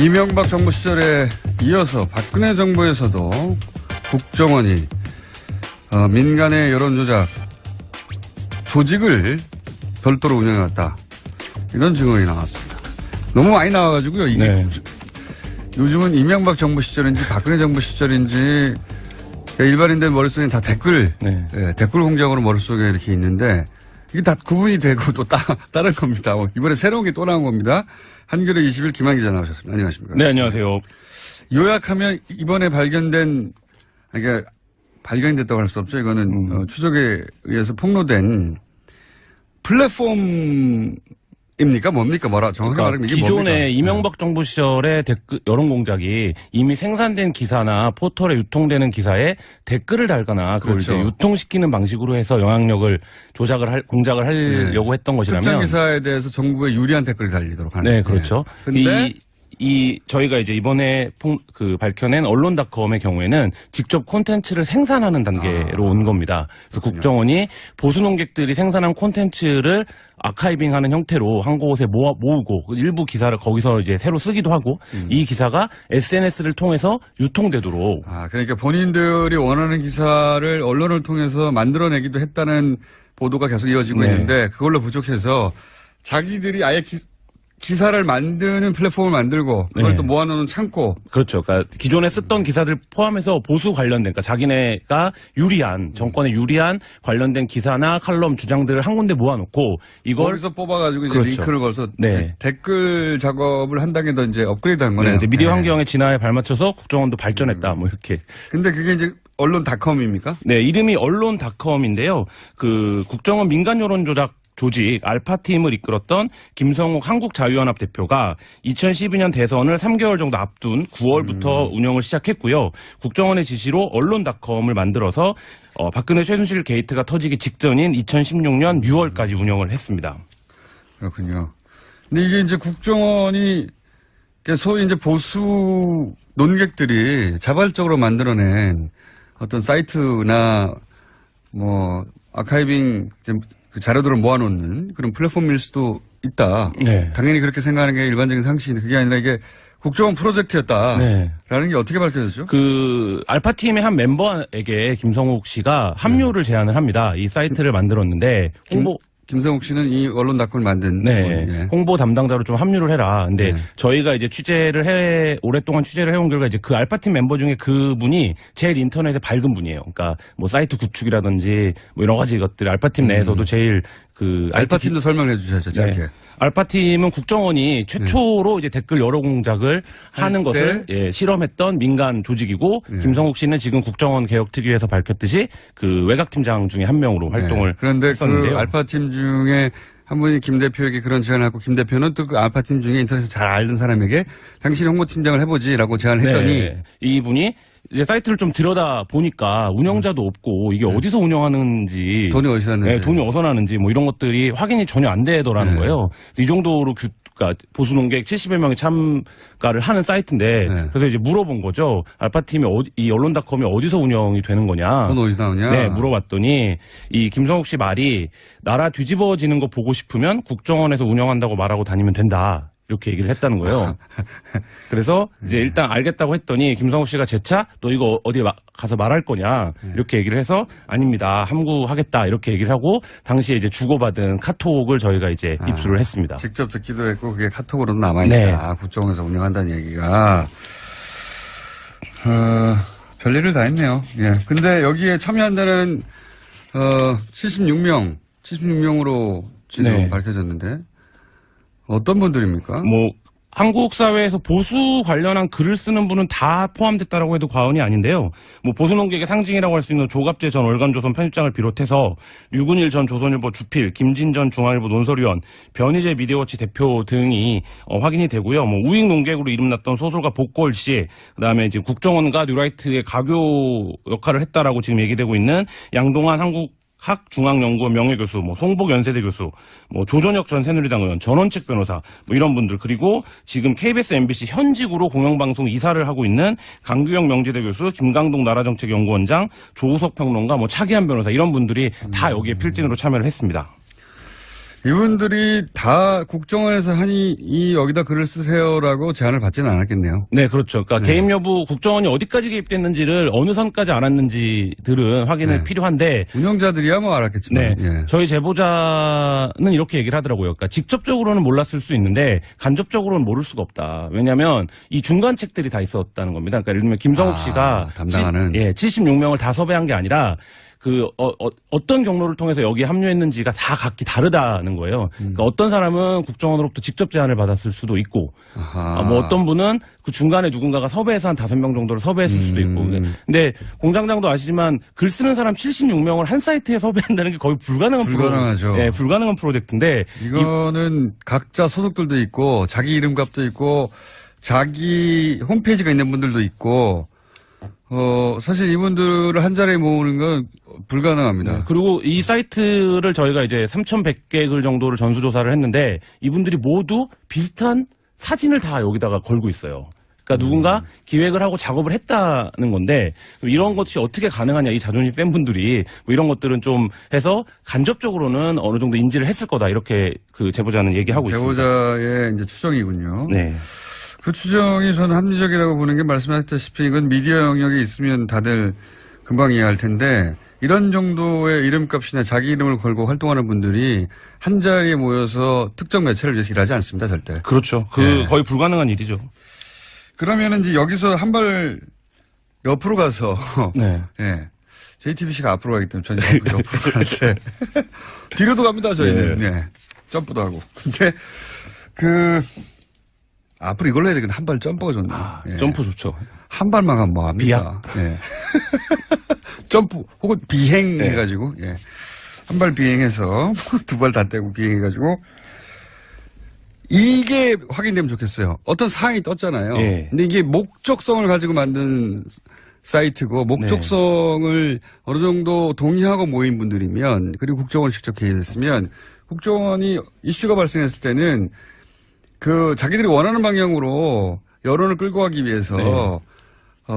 이명박 정부 시절에 이어서 박근혜 정부에서도 국정원이 민간의 여론조작 조직을 별도로 운영해왔다. 이런 증언이 나왔습니다. 너무 많이 나와가지고요. 이게 네. 요즘은 이명박 정부 시절인지 박근혜 정부 시절인지 일반인들 머릿속에 다 댓글, 네. 댓글 공작으로 머릿속에 이렇게 있는데 이게 다 구분이 되고 또 다른 겁니다. 이번에 새로운 게 또 나온 겁니다. 한겨레 20일 김한 기자 나오셨습니다. 안녕하십니까? 네, 안녕하세요. 요약하면 이번에 발견된, 그러니까 발견이 됐다고 할 수 없죠. 이거는 추적에 의해서 폭로된 플랫폼입니까? 뭡니까? 정확하게 말하면 이게 기존의 뭡니까? 이명박 정부 시절의 댓글 여론 공작이 이미 생산된 기사나 포털에 유통되는 기사에 댓글을 달거나 그걸 그렇죠. 이제 유통시키는 방식으로 해서 영향력을 공작을 하려고 했던 것이라면 특정 기사에 대해서 정부에 유리한 댓글이 달리도록 하는. 네, 그렇죠. 근데 저희가 이제 이번에 밝혀낸 언론닷컴의 경우에는 직접 콘텐츠를 생산하는 단계로 온 겁니다. 그래서 그렇군요. 국정원이 보수 논객들이 생산한 콘텐츠를 아카이빙하는 형태로 한 곳에 모으고 일부 기사를 거기서 이제 새로 쓰기도 하고 이 기사가 SNS를 통해서 유통되도록. 그러니까 본인들이 원하는 기사를 언론을 통해서 만들어내기도 했다는 보도가 계속 이어지고 네. 있는데 그걸로 부족해서 자기들이 아예 기사를 만드는 플랫폼을 만들고 그걸 네. 또 모아놓는 창고. 그렇죠. 그러니까 기존에 썼던 기사들 포함해서 보수 관련된, 그러니까 자기네가 정권에 유리한 관련된 기사나 칼럼 주장들을 한 군데 모아놓고 이걸 거기서 뽑아가지고 이제 그렇죠. 링크를 걸어서 네. 이제 댓글 작업을 한 단계 더 이제 업그레이드한 거네요. 이제 미디어 환경의 진화에 발맞춰서 국정원도 발전했다. 뭐 이렇게. 근데 그게 이제 언론닷컴입니까? 네, 이름이 언론닷컴인데요. 국정원 민간 여론 조작 조직 알파팀을 이끌었던 김성욱 한국자유연합 대표가 2012년 대선을 3개월 정도 앞둔 9월부터 운영을 시작했고요. 국정원의 지시로 언론닷컴을 만들어서 박근혜 최순실 게이트가 터지기 직전인 2016년 6월까지 운영을 했습니다. 그렇군요. 근데 이게 이제 국정원이 소위 이제 보수 논객들이 자발적으로 만들어낸 어떤 사이트나 아카이빙 그 자료들을 모아놓는 그런 플랫폼일 수도 있다. 네. 당연히 그렇게 생각하는 게 일반적인 상식인데 그게 아니라 이게 국정원 프로젝트였다. 네. 라는 게 어떻게 밝혀졌죠? 알파팀의 한 멤버에게 김성욱 씨가 합류를 제안을 합니다. 이 사이트를 만들었는데 김성욱 씨는 이 언론닷컴을 만든 분. 예. 홍보 담당자로 좀 합류를 해라. 근데 네. 저희가 이제 오랫동안 취재를 해온 결과 이제 그 알파팀 멤버 중에 그분이 제일 인터넷에 밝은 분이에요. 그러니까 사이트 구축이라든지 여러 가지 것들 알파팀 내에서도 제일 알파팀도 설명해 주셔야죠, 짧게. 네. 알파팀은 국정원이 최초로 이제 댓글 여러 공작을 하는 것을 실험했던 민간 조직이고 김성욱 씨는 지금 국정원 개혁특위에서 밝혔듯이 외곽팀장 중에 한 명으로 활동을 그런데 했었는데요. 그 알파팀 중에 한 분이 김 대표에게 그런 제안을 하고 김 대표는 또 그 알파팀 중에 인터넷에서 잘 알던 사람에게 당신이 홍보팀장을 해보지라고 제안을 했더니 이분이 이제 사이트를 좀 들여다 보니까 운영자도 없고 이게 어디서 운영하는지 돈이 어디서 났는지 돈이 어디서 나는지 이런 것들이 확인이 전혀 안 되더라는 거예요. 이 정도로 그러니까 보수 논객 70여 명이 참가를 하는 사이트인데 그래서 이제 물어본 거죠. 알파팀이 이 언론닷컴이 어디서 운영이 되는 거냐. 돈 어디서 나오냐. 네, 물어봤더니 이 김성욱 씨 말이 나라 뒤집어지는 거 보고 싶으면 국정원에서 운영한다고 말하고 다니면 된다. 이렇게 얘기를 했다는 거예요. 그래서 이제 일단 알겠다고 했더니 김성욱 씨가 재차 너 이거 어디 가서 말할 거냐 이렇게 얘기를 해서 아닙니다. 함구하겠다 이렇게 얘기를 하고 당시에 이제 주고받은 카톡을 저희가 이제 입수를 했습니다. 직접 듣기도 했고 그게 카톡으로도 남아있다. 국정원에서 운영한다는 얘기가. 별일을 다 했네요. 예. 근데 여기에 참여한다는 76명으로 지금 밝혀졌는데 어떤 분들입니까? 한국 사회에서 보수 관련한 글을 쓰는 분은 다 포함됐다라고 해도 과언이 아닌데요. 보수 논객의 상징이라고 할 수 있는 조갑재 전 월간조선 편집장을 비롯해서 류근일 전 조선일보 주필, 김진 전 중앙일보 논설위원, 변희재 미디어워치 대표 등이 확인이 되고요. 우익 논객으로 이름났던 소설가 복골 씨, 그다음에 이제 국정원과 뉴라이트의 가교 역할을 했다라고 지금 얘기되고 있는 양동환 한국학중앙연구원 명예교수, 송복 연세대 교수, 조전혁 전 새누리당 의원, 전원책 변호사, 이런 분들, 그리고 지금 KBS, MBC 현직으로 공영방송 이사를 하고 있는 강규영 명지대 교수, 김강동 나라정책연구원장, 조우석 평론가, 차기한 변호사, 이런 분들이 다 여기에 필진으로 참여를 했습니다. 이분들이 다 국정원에서 여기다 글을 쓰세요라고 제안을 받지는 않았겠네요. 네, 그렇죠. 그러니까 개입 여부 국정원이 어디까지 개입됐는지를 어느 선까지 알았는지들은 확인이 네. 필요한데 운영자들이야 뭐 알았겠지만. 네, 예. 저희 제보자는 이렇게 얘기를 하더라고요. 그러니까 직접적으로는 몰랐을 수 있는데 간접적으로는 모를 수가 없다. 왜냐하면 이 중간책들이 다 있었다는 겁니다. 그러니까 예를 들면 김성욱 씨가 담당하는 76명을 다 섭외한 게 아니라 어떤 경로를 통해서 여기에 합류했는지가 다 각기 다르다는 거예요. 그러니까 어떤 사람은 국정원으로부터 직접 제안을 받았을 수도 있고, 뭐 어떤 분은 그 중간에 누군가가 섭외해서 한 5명 정도를 섭외했을 수도 있고. 근데 공장장도 아시지만 글 쓰는 사람 76명을 한 사이트에 섭외한다는 게 거의 불가능하죠. 네, 불가능한 프로젝트인데. 이거는 각자 소속들도 있고, 자기 이름값도 있고, 자기 홈페이지가 있는 분들도 있고, 사실 이분들을 한 자리에 모으는 건 불가능합니다. 네, 그리고 이 사이트를 저희가 이제 3,100개 글 정도를 전수조사를 했는데 이분들이 모두 비슷한 사진을 다 여기다가 걸고 있어요. 그러니까 누군가 기획을 하고 작업을 했다는 건데 이런 것이 어떻게 가능하냐 이 자존심 뺀 분들이 뭐 이런 것들은 좀 해서 간접적으로는 어느 정도 인지를 했을 거다 이렇게 그 제보자는 얘기하고 있습니다. 제보자의 이제 추정이군요. 네. 그 추정이 저는 합리적이라고 보는 게 말씀하셨다시피 이건 미디어 영역에 있으면 다들 금방 이해할 텐데 이런 정도의 이름값이나 자기 이름을 걸고 활동하는 분들이 한 자리에 모여서 특정 매체를 위해서 일하지 않습니다, 절대. 그렇죠. 네. 거의 불가능한 일이죠. 그러면은 이제 여기서 한 발 옆으로 가서 네. 예. JTBC가 앞으로 가기 때문에 저는 옆으로 가는데 뒤로도 갑니다, 저희는. 네. 네. 점프도 하고. 근데 앞으로 이걸로 해야 되겠네. 한 발 점프가 좋네. 예. 점프 좋죠. 한 발만 가면 뭐 합니까? 예. 점프 혹은 비행 네. 해가지고 예. 한 발 비행해서 두 발 다 떼고 비행해가지고 이게 확인되면 좋겠어요. 어떤 사항이 떴잖아요. 예. 근데 이게 목적성을 가지고 만든 사이트고 목적성을 어느 정도 동의하고 모인 분들이면 그리고 국정원이 직접 개입했으면 국정원이 이슈가 발생했을 때는 자기들이 원하는 방향으로 여론을 끌고 가기 위해서 네.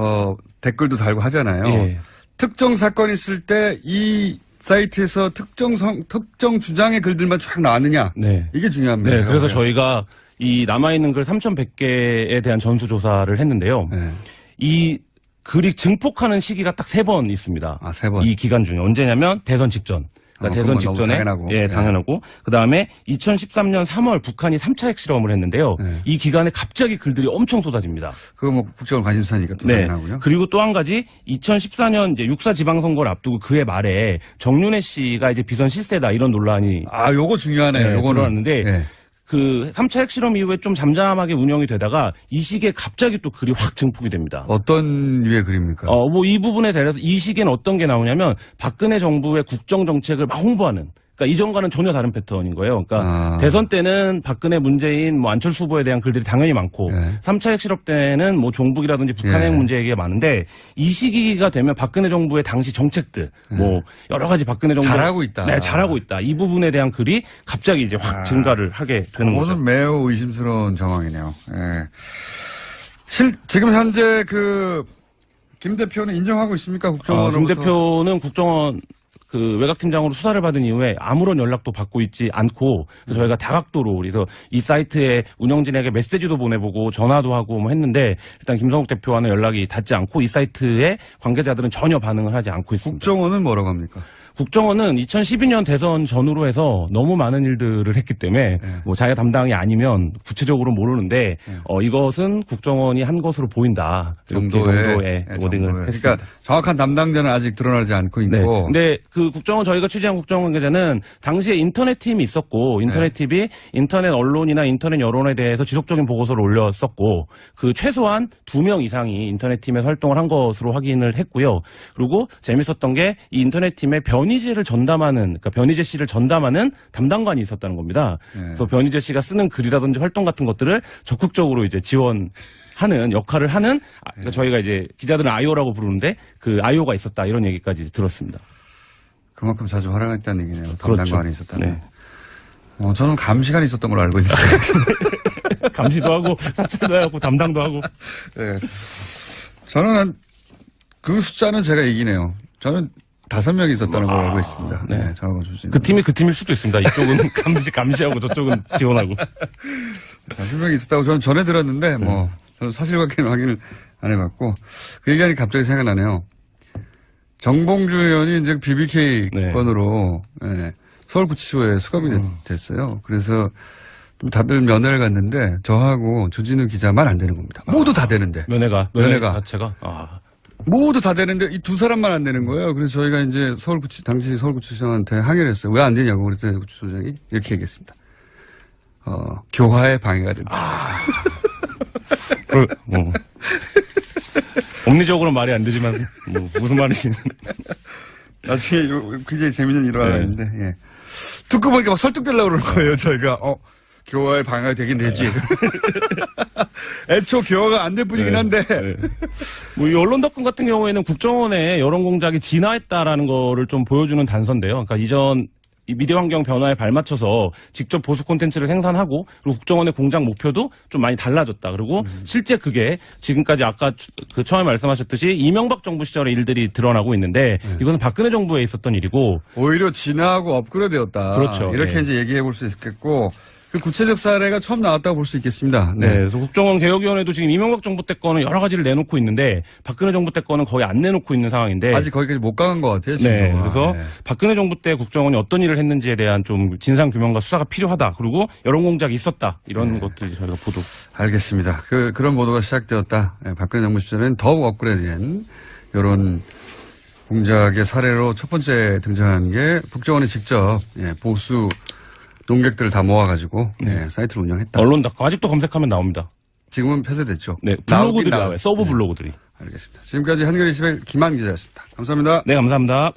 댓글도 달고 하잖아요. 예. 특정 사건이 있을 때 이 사이트에서 특정 주장의 글들만 쫙 나왔느냐. 네. 이게 중요합니다. 네, 그래서 저희가 이 남아있는 글 3,100개에 대한 전수조사를 했는데요. 네. 이 글이 증폭하는 시기가 딱 3번 있습니다. 3번. 이 기간 중에 언제냐면 대선 직전. 그러니까 대선 그건 너무 직전에 당연하고. 예, 당연하고 그다음에 2013년 3월 북한이 3차 핵실험을 했는데요. 네. 이 기간에 갑자기 글들이 엄청 쏟아집니다. 그거 뭐 국정원 관심사니까 또 당연하고요. 그리고 또 한 가지 2014년 이제 6.4 지방선거를 앞두고 그해 말에 정윤회 씨가 이제 비선 실세다 이런 논란이 요거 중요하네요. 요거는. 드러났는데 네. 그 3차 핵실험 이후에 좀 잠잠하게 운영이 되다가 이 시기에 갑자기 또 글이 확 증폭이 됩니다. 어떤 류의 글입니까? 뭐 이 부분에 대해서 이 시기에는 어떤 게 나오냐면 박근혜 정부의 국정 정책을 막 홍보하는. 그러니까 이전과는 전혀 다른 패턴인 거예요. 그러니까 대선 때는 박근혜, 문재인, 뭐 안철수 후보에 대한 글들이 당연히 많고 3차 핵실험 때는 뭐 종북이라든지 북한 핵 문제 얘기가 많은데 이 시기가 되면 박근혜 정부의 당시 정책들 뭐 여러 가지 박근혜 정부 잘하고 있다. 네, 잘하고 있다. 이 부분에 대한 글이 갑자기 이제 확 증가를 하게 되는 거죠. 그거는 매우 의심스러운 정황이네요. 예. 지금 현재 김 대표는 인정하고 있습니까? 국정원으로부터? 김 대표는 국정원 외곽팀장으로 수사를 받은 이후에 아무런 연락도 받고 있지 않고 그래서 저희가 다각도로 그래서 이 사이트에 운영진에게 메시지도 보내보고 전화도 하고 뭐 했는데 일단 김성욱 대표와는 연락이 닿지 않고 이 사이트에 관계자들은 전혀 반응을 하지 않고 있습니다. 국정원은 뭐라고 합니까? 국정원은 2012년 대선 전후로 해서 너무 많은 일들을 했기 때문에 뭐 자기가 담당이 아니면 구체적으로 모르는데 이것은 국정원이 한 것으로 보인다. 이렇게 정도의 워딩을 했습니다. 그러니까 정확한 담당자는 아직 드러나지 않고 있고. 네. 근데 국정원 저희가 취재한 국정원 관계자는 당시에 인터넷 팀이 있었고 인터넷 팀이 인터넷 언론이나 인터넷 여론에 대해서 지속적인 보고서를 올렸었고 최소한 2명 이상이 인터넷 팀에서 활동을 한 것으로 확인을 했고요. 그리고 재밌었던 게 이 인터넷 팀의 변희재를 전담하는, 그러니까 변희재 씨를 전담하는 담당관이 있었다는 겁니다. 그래서 변희재 씨가 쓰는 글이라든지 활동 같은 것들을 적극적으로 이제 지원하는 역할을 하는, 그러니까 저희가 이제 기자들은 아이오라고 부르는데 그 아이오가 있었다 이런 얘기까지 들었습니다. 그만큼 자주 활용했다는 얘기네요. 그렇죠. 담당관이 있었다는. 네. 저는 감시관이 있었던 걸로 알고 있는데. 감시도 하고 사찰도 하고 담당도 하고. 네. 저는 그 숫자는 제가 이기네요. 저는 5명이 있었다는 걸 알고 있습니다. 네. 네, 정확한 조직. 그 팀이 그 팀일 수도 있습니다. 이쪽은 감시하고 저쪽은 지원하고. 5명이 있었다고 저는 전에 들었는데, 저는 사실관계는 확인을 안 해봤고, 그 얘기하니 갑자기 생각나네요. 정봉주 의원이 이제 BBK 네. 건으로, 서울구치소에 수감이 됐어요. 그래서 좀 다들 면회를 갔는데, 저하고 조진우 기자만 안 되는 겁니다. 모두 다 되는데. 면회가. 자체가. 모두 다 되는데 이 2사람만 안 되는 거예요. 그래서 저희가 이제 당시 서울구치소장한테 항의를 했어요. 왜 안 되냐고 그랬더니 구치소장이 이렇게 얘기했습니다. 교화에 방해가 된다. 법리적으로는 말이 안 되지만, 무슨 말이지. 나중에 굉장히 재밌는 일화가 있는데, 예. 듣고 보니까 막 설득되려고 그러는 거예요, 저희가. 교화에 방해가 되긴 되지. 애초 교화가 안 될 뿐이긴 한데. 이 언론닷컴 같은 경우에는 국정원의 여론 공작이 진화했다라는 거를 좀 보여주는 단서인데요. 그러니까 이전 이 미디어 환경 변화에 발맞춰서 직접 보수 콘텐츠를 생산하고 그리고 국정원의 공작 목표도 좀 많이 달라졌다. 그리고 실제 그게 지금까지 아까 그 처음에 말씀하셨듯이 이명박 정부 시절의 일들이 드러나고 있는데 이거는 박근혜 정부에 있었던 일이고 오히려 진화하고 업그레이드였다. 그렇죠. 이렇게 이제 얘기해 볼 수 있겠고 그 구체적 사례가 처음 나왔다고 볼 수 있겠습니다. 네. 그래서 국정원 개혁위원회도 지금 이명박 정부 때 거는 여러 가지를 내놓고 있는데 박근혜 정부 때 거는 거의 안 내놓고 있는 상황인데 아직 거기까지 못 가는 것 같아요. 지금. 네. 그래서 박근혜 정부 때 국정원이 어떤 일을 했는지에 대한 좀 진상 규명과 수사가 필요하다. 그리고 여론 공작이 있었다. 이런 것들이 저희가 보도. 알겠습니다. 그런 보도가 시작되었다. 박근혜 정부 시절엔 더욱 업그레이드된 여론 공작의 사례로 첫 번째 등장한 게 국정원이 직접 보수 농객들을 다 모아가지고 사이트를 운영했다. 언론닷컴 아직도 검색하면 나옵니다. 지금은 폐쇄됐죠. 네, 블로그들이 나와요. 서브 블로그들이. 알겠습니다. 지금까지 한겨레21 김한 기자였습니다. 감사합니다. 네, 감사합니다.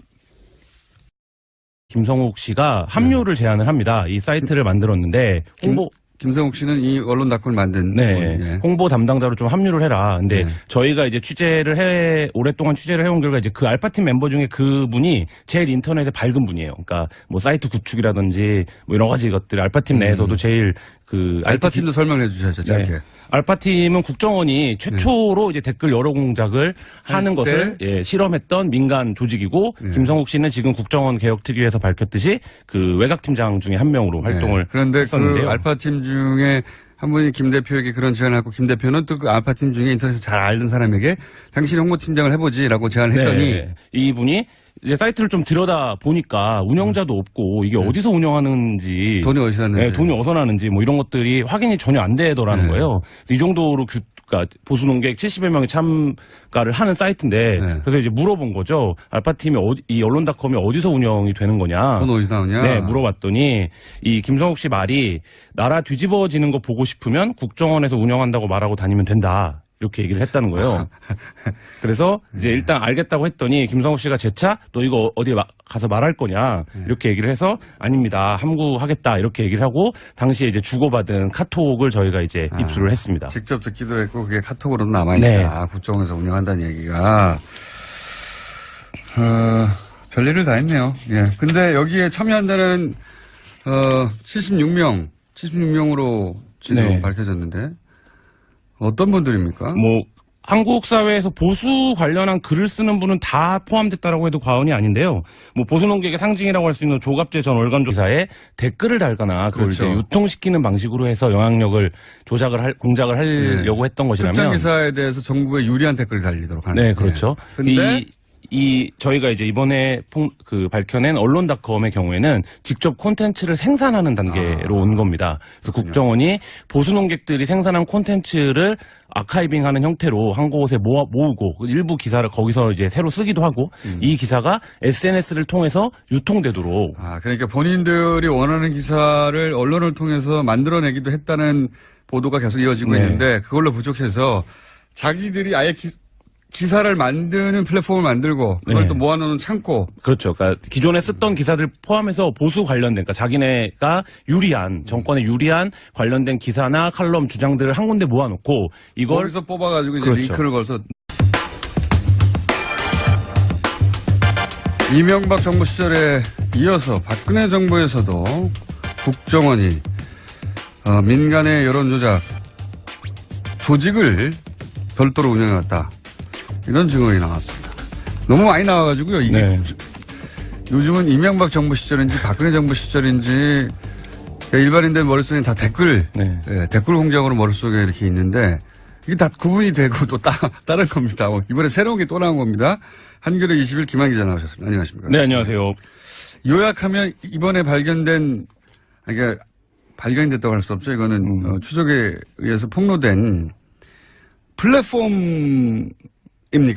김성욱 씨가 합류를 제안을 합니다. 이 사이트를 만들었는데 김성욱 씨는 이 언론닷컴을 만든 분, 홍보 담당자로 좀 합류를 해라. 근데 저희가 이제 오랫동안 취재를 해온 결과 이제 그 알파팀 멤버 중에 그분이 제일 인터넷에 밝은 분이에요. 그러니까 뭐 사이트 구축이라든지 뭐 여러 가지 것들 알파팀 내에서도 제일 알파팀도 설명해 주셔야죠, 짧게. 알파팀은 국정원이 최초로 이제 댓글 여러 공작을 하는 것을 실험했던 민간 조직이고 김성욱 씨는 지금 국정원 개혁특위에서 밝혔듯이 그 외곽팀장 중에 한 명으로 활동을 그런데 했었는데요. 그 알파팀 중에 한 분이 김 대표에게 그런 제안을 하고 김 대표는 또 그 알파팀 중에 인터넷에서 잘 알던 사람에게 당신이 홍보팀장을 해보지라고 제안을 했더니 이분이 이제 사이트를 좀 들여다 보니까 운영자도 없고 이게 어디서 운영하는지 돈이 어디서 났는지 돈이 어디서 나는지 뭐 이런 것들이 확인이 전혀 안 되더라는 거예요. 이 정도로 그러니까 보수 농객 70여 명이 참가를 하는 사이트인데 그래서 이제 물어본 거죠. 알파팀이 이 언론닷컴이 어디서 운영이 되는 거냐. 돈 어디서 나오냐. 네, 물어봤더니 이 김성욱 씨 말이 나라 뒤집어지는 거 보고 싶으면 국정원에서 운영한다고 말하고 다니면 된다. 이렇게 얘기를 했다는 거예요. 그래서 이제 일단 알겠다고 했더니 김성욱 씨가 재차 너 이거 어디 가서 말할 거냐 이렇게 얘기를 해서 아닙니다. 함구하겠다 이렇게 얘기를 하고 당시에 이제 주고받은 카톡을 저희가 이제 입수를 했습니다. 직접 듣기도 했고 그게 카톡으로 남아있다. 국정원에서 운영한다는 얘기가 별일을 다 했네요. 근데 여기에 참여한다는 76명으로 지금 밝혀졌는데 어떤 분들입니까? 뭐 한국 사회에서 보수 관련한 글을 쓰는 분은 다 포함됐다라고 해도 과언이 아닌데요. 뭐 보수 농객의 상징이라고 할 수 있는 조갑재 전 월간조사에 댓글을 달거나 그걸 이제 유통시키는 방식으로 해서 영향력을 공작을 하려고 했던 것이라면 특정 기사에 대해서 정부에 유리한 댓글을 달리도록 하는. 네, 그렇죠. 근데 저희가 이제 이번에 밝혀낸 언론닷컴의 경우에는 직접 콘텐츠를 생산하는 단계로 온 겁니다. 그래서 국정원이 보수 농객들이 생산한 콘텐츠를 아카이빙하는 형태로 한 곳에 모으고 일부 기사를 거기서 이제 새로 쓰기도 하고 이 기사가 SNS를 통해서 유통되도록. 그러니까 본인들이 원하는 기사를 언론을 통해서 만들어내기도 했다는 보도가 계속 이어지고 있는데 그걸로 부족해서 자기들이 아예 기사를 만드는 플랫폼을 만들고 그걸 또 모아놓는 창고. 그렇죠. 그러니까 기존에 쓰던 기사들 포함해서 보수 관련된, 그러니까 자기네가 유리한 정권에 유리한 관련된 기사나 칼럼 주장들을 한 군데 모아놓고 이걸 거기서 뽑아가지고 이제 링크를 걸어서. 이명박 정부 시절에 이어서 박근혜 정부에서도 국정원이 민간의 여론조작 조직을 별도로 운영해왔다. 이런 증언이 나왔습니다. 너무 많이 나와가지고요. 이게 요즘은 이명박 정부 시절인지 박근혜 정부 시절인지 일반인들 머릿속에 다 댓글, 네. 예, 댓글 공작으로 머릿속에 이렇게 있는데 이게 다 구분이 되고 또 다른 겁니다. 이번에 새로운 게 또 나온 겁니다. 한겨레 20일 김한 기자 나오셨습니다. 안녕하십니까? 네, 안녕하세요. 요약하면 이번에 발견된, 그러니까 발견이 됐다고 할 수 없죠. 이거는 추적에 의해서 폭로된 플랫폼입니까?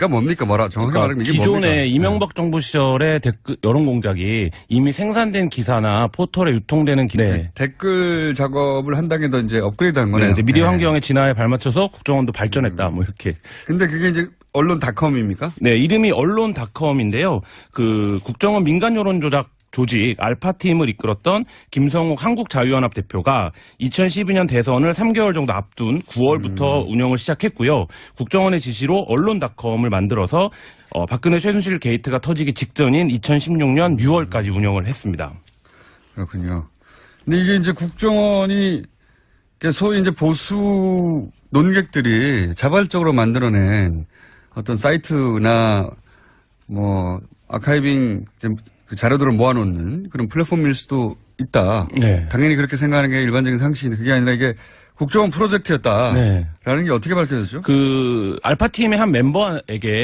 뭡니까? 정확하게 말하면 이게 기존의 뭡니까? 이명박 정부 시절의 댓글 여론 공작이 이미 생산된 기사나 포털에 유통되는 댓글 작업을 한 단계 더 이제 업그레이드한 거네요. 이제 미디어 환경의 진화에 발맞춰서 국정원도 발전했다. 뭐 이렇게. 근데 그게 이제 언론닷컴입니까? 네, 이름이 언론닷컴인데요. 그 국정원 민간 여론 조작 조직 알파팀을 이끌었던 김성욱 한국자유연합 대표가 2012년 대선을 3개월 정도 앞둔 9월부터 운영을 시작했고요. 국정원의 지시로 언론닷컴을 만들어서 박근혜 최순실 게이트가 터지기 직전인 2016년 6월까지 운영을 했습니다. 그렇군요. 근데 이게 이제 국정원이 소위 이제 보수 논객들이 자발적으로 만들어낸 어떤 사이트나 뭐 아카이빙 그 자료들을 모아놓는 그런 플랫폼일 수도 있다. 네. 당연히 그렇게 생각하는 게 일반적인 상식인데 그게 아니라 이게 국정원 프로젝트였다라는 네. 게 어떻게 밝혀졌죠? 그 알파팀의 한 멤버에게